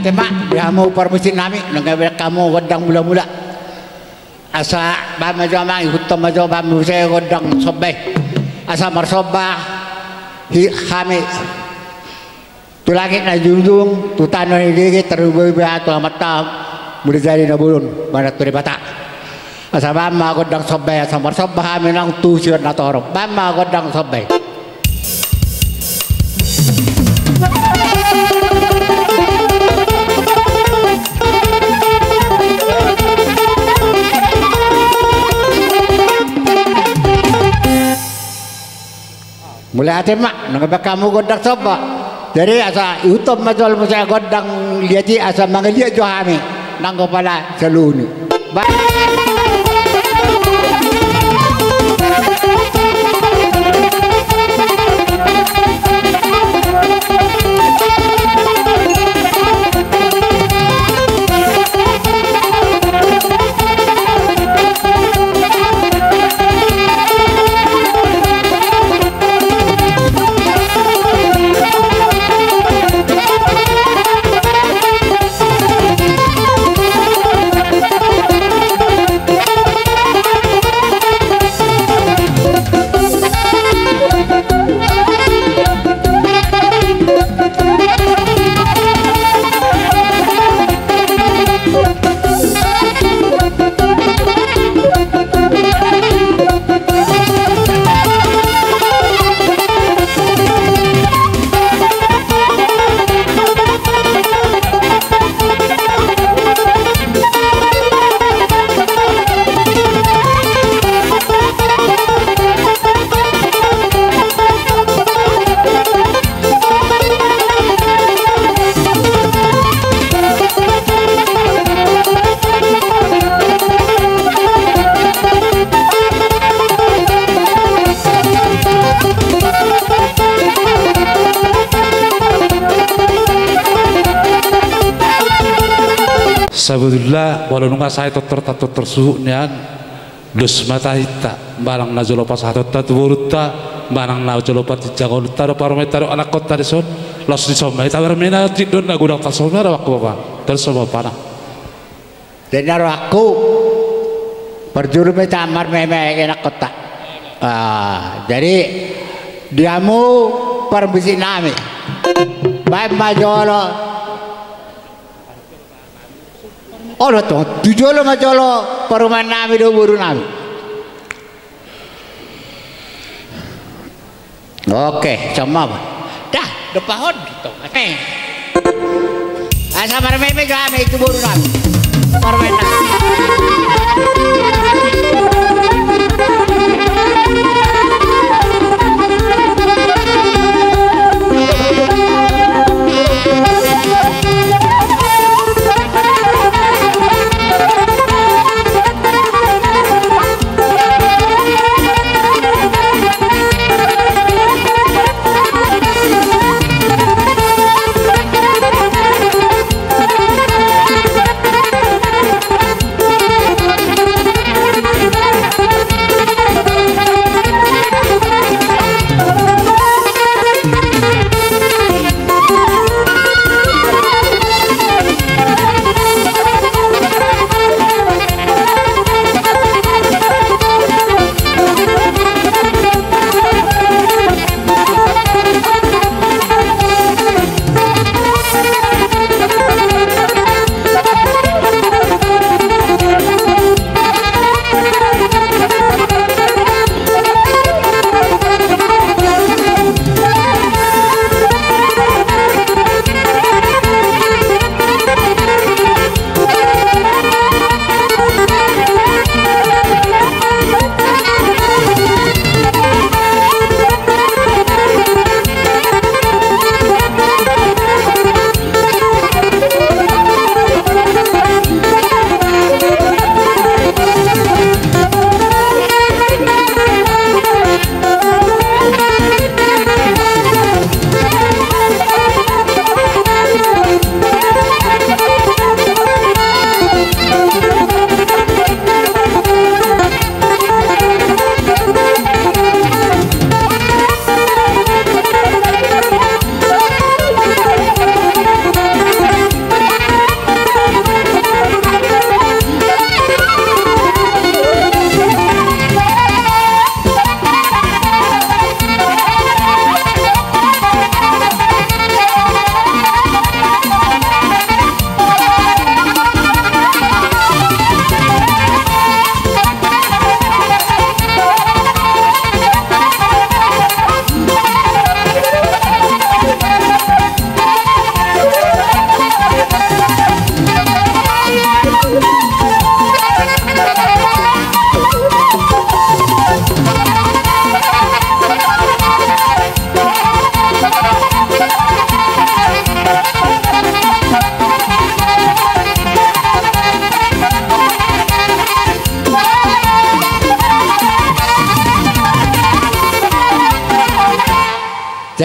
ate mak dia mau permisi nami nang kamu godang mula-mula asa bama jama hutam majo bama saya godang sobeh asa marsoba hi kami tulagi na junjung tutano ni digi terubah tu mata mudah jadi na bulun mana tu bata asa bama godang sobeh asa marsoba kami nang tu siot na toro bama godang sobeh mulai ate mak nang kamu godang soba jadi asa utom majol mo saya godang liati asa mangalia jo kami nang kepala seluni Sabudullah walau nunga saya tato tersuhnya dus mata hita barang na jolopas hatot tatu burutta barang na jolopas jago taro parametero anak kota deson los di somai tawer mena tidon na gudang tasomna waktu apa tersoma pana dan aku berjuru metamar meme enak kota jadi diamu permisi nami baik majolo oh tuh tujolo majolo perumahan nami do buru nami oke sama dah depahon gitu asa marmeme kami itu buru nami permain nami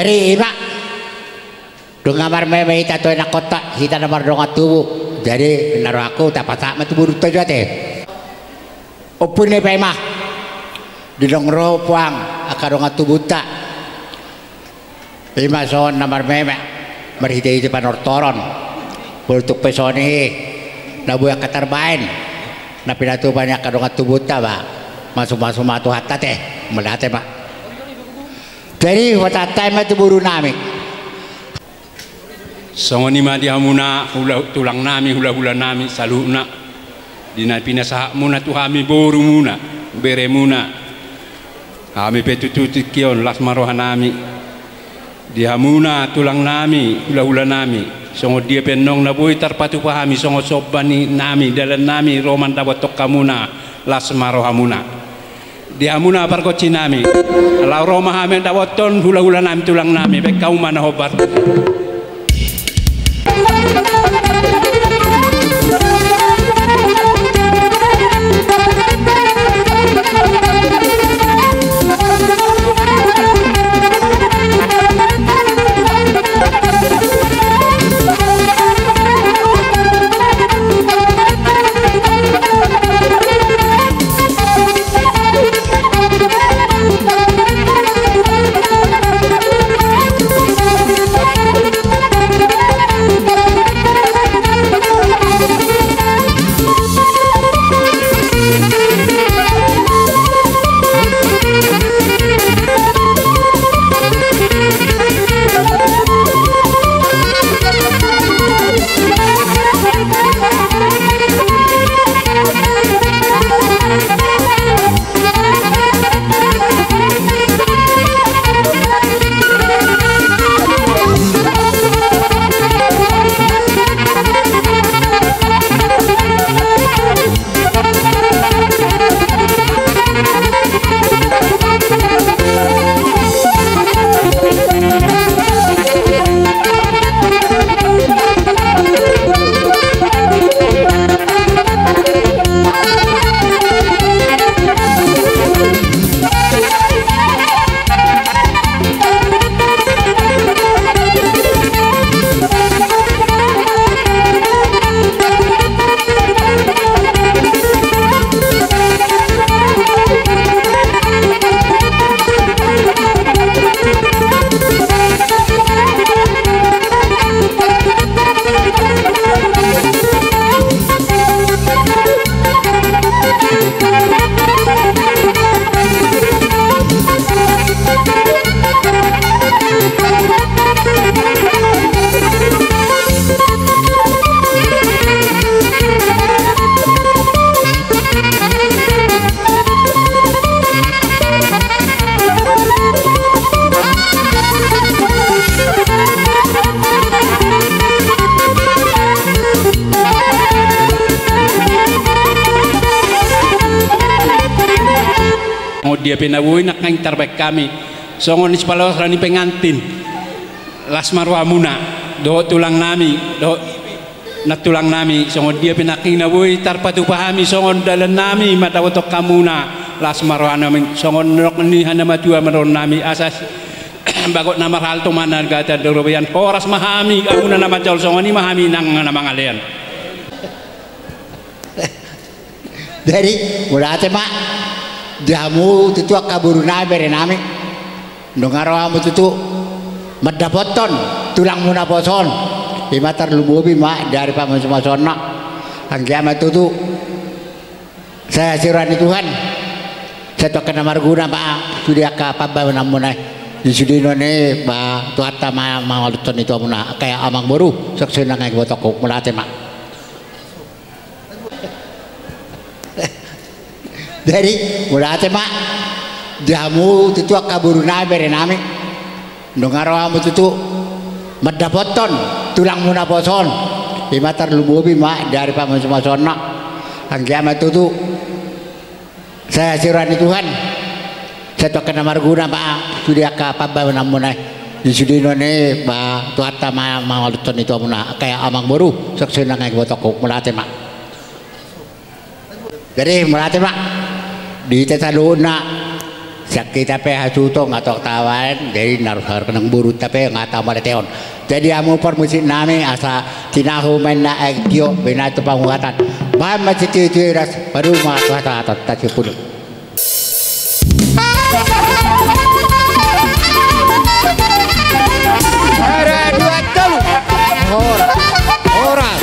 Dari imak do ngamar meme ita to enak kota kita namar dong tubuh jadi naruh aku tak pasak matu buru to jate opune pe mah di dongro puang akadong tubuh ta lima son namar meme merhide itu panortoron untuk pesoni nabuya katarbain na pinatu banyak kadong tubuh ta ba masuk matu hatta teh melate pak dari watatai matu buru nami songoni ma dihamuna tulang nami hula nami saluna dina pinasa muna tu hami boru muna bere muna kami petututi kion las maroha nami dihamuna tulang nami hula nami songo dia penong na boy tarpatu pahami songo sobani nami dalan nami roman dawatok kamuna las maroha muna dihamuna parkoci nami la roma hame dawaton hula nami tulang nami be kau mana hobat dia penawui nak ngang terbaik kami songon ispalos rani pengantin las marwa muna do tulang nami do na tulang nami songon dia penaking nawui tarpatu pahami songon dalan nami madawotok kamuna las marwa nami songon nok ni hana matua maron nami asas bagot nama hal to mana gata dorobian horas mahami amuna nama jol songon ni mahami nang nama ngalian dari mulate mak jamu tutu kaburu na bere nami ndongaro amu tutu madapoton tulang muna poson imatar lububi mak dari paman sumasona angkiamat tutu saya sirani Tuhan saya tokan marguna mak sudah ka pabba namuna di sudino ne ba tuata ma mangaluton itu amuna kayak amang boru saksena ngai botok mulate mak dari mulate mak jamu tutu kaburu na bere nami ndongaro amu tutu madapoton tulang muna poson imatar lububi mak dari paman sumasona angkiamat tutu saya sirani Tuhan saya tokan marguna mak sudah ka pabba namuna di sudino ne ba tuata ma mangaluton itu amuna kayak amang boru saksena ngai botok mulate mak dari mulate mak di tetaluna sakit tapi hasuto ngatok tawan jadi naruhar kenang burut tapi ngata teon jadi amu permusik nami asa tinahu main na egyo bina itu pangungatan bahan masih itu ras baru mata tadi pun ada dua jam orang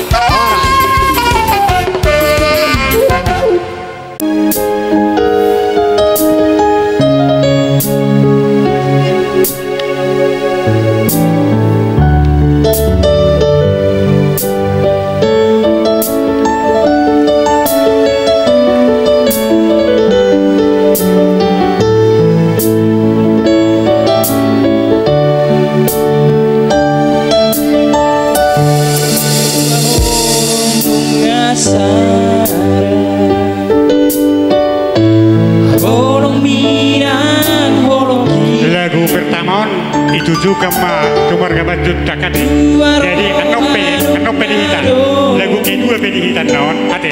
lagu pertama itu juga keluarga Badut Dakat jadi anope dihitan lagu kedua dihitan non hati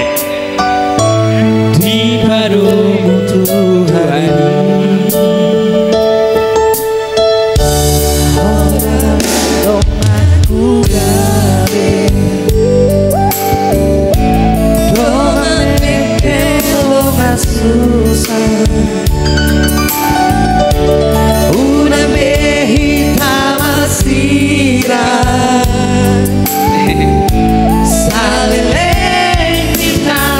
di padumu Tuhan doaku gabe doa lo susah una mehita masira sale lenta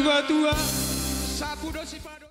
tua-tua sapu dosi padu